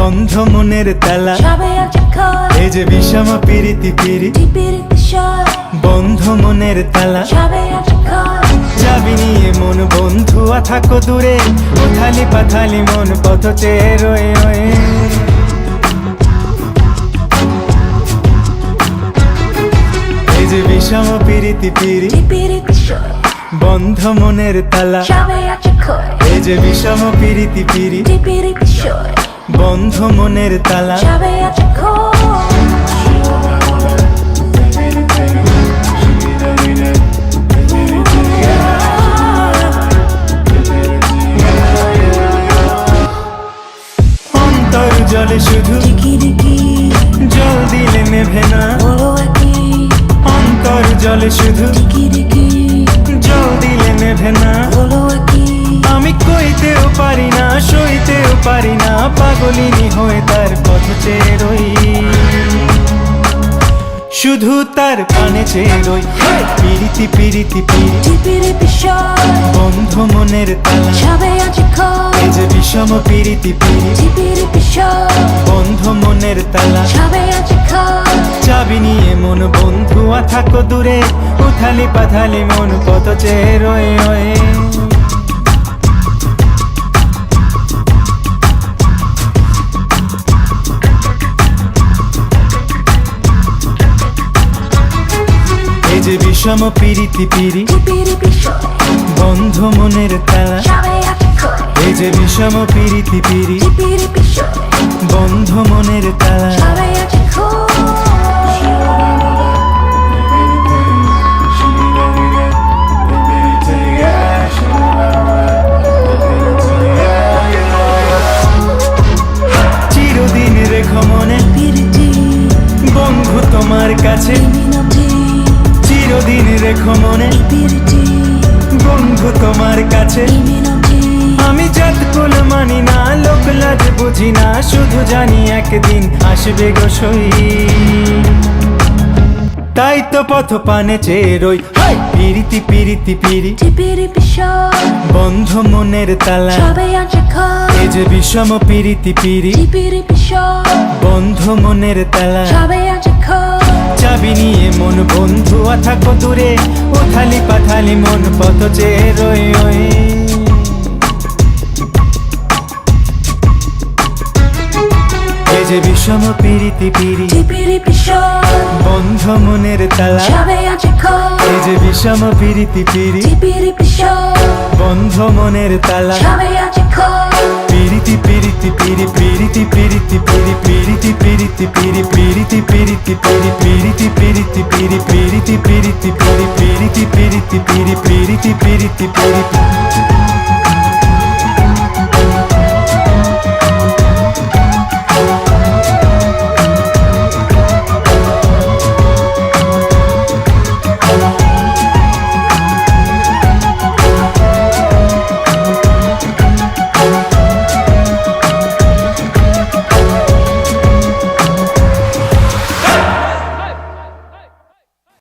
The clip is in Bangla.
বন্ধ মনের তালা, এই যে বিষম পিরিতি পিরি, বন্ধ মনের তালা। চাবি নিয়ে মন বন্ধুয়া থাকো দূরে, উথালি পাথালি মন পথ চেয়ে রয়ে রয়ে। এই যে বিষম পিরিতি পিরি, বন্ধ মনের তালা, এই যে বিষম পিরিতি পিরি, বন্ধ মনের তালা। অন্তর জলে শুধু জল দিলে নেভে না, অন্তর জলে শুধু জল দিলে নেভে না। আমি কইতেও পারি না, সইতেও পারি না, পাগলিনী হয়ে তার পথ চেয়ে রই, শুধু তার পানে চেয়ে রই। পিরিতি পিরিতি পিরি, বন্ধ মনের তালা, এই যে বিষম পিরিতি পিরি, বন্ধ মনের তালা। চাবি নিয়ে মন বন্ধুয়া থাকো দূরে, উথালি পাথালি মন পথ চেয়ে রয়ে রয়ে। এই যে বিষম পিরিতি পিরি, বন্ধ মনের তালা, এই যে বিষম পিরিতি পিরি, বন্ধ মনের তালা। চিরদিন রেখো মনে বন্ধু তোমার কাছে, চিরদিন রেখো মনে বন্ধু তোমার কাছে। আমি জাত কুল মানি না, লোক লাজ বুঝি না, শুধু জানি একদিন আসবে গো সই, তাই তো পথ পানে চেয়ে রই। পিরিতি পিরিতি পিরি, বন্ধ মনের তালা, এই যে বিষম পিরিতি পিরি, বন্ধ মনের তালা। চাবি নিয়ে মন বন্ধুয়া থাকো দূরে, উথালি পাথালি মন পথ চেয়ে রয়ে রয়ে। এই যে বিষম পিরিতি পিরি, বন্ধ মনের তালা, এই যে বিষম পিরিতি পিরি, বন্ধ মনের তালা। পিরিতি পিরিতি পিরি, পিরিতি পিরিতি পিরি, পিরিতি পিরিতি পিরি, পিরিতি পিরিতি পিরি, পিরিতি পিরিতি পিরি, পিরিতি পিরিতি পিরি, পিরিতি পিরিতি পিরি, পিরিতি পিরিতি পিরি।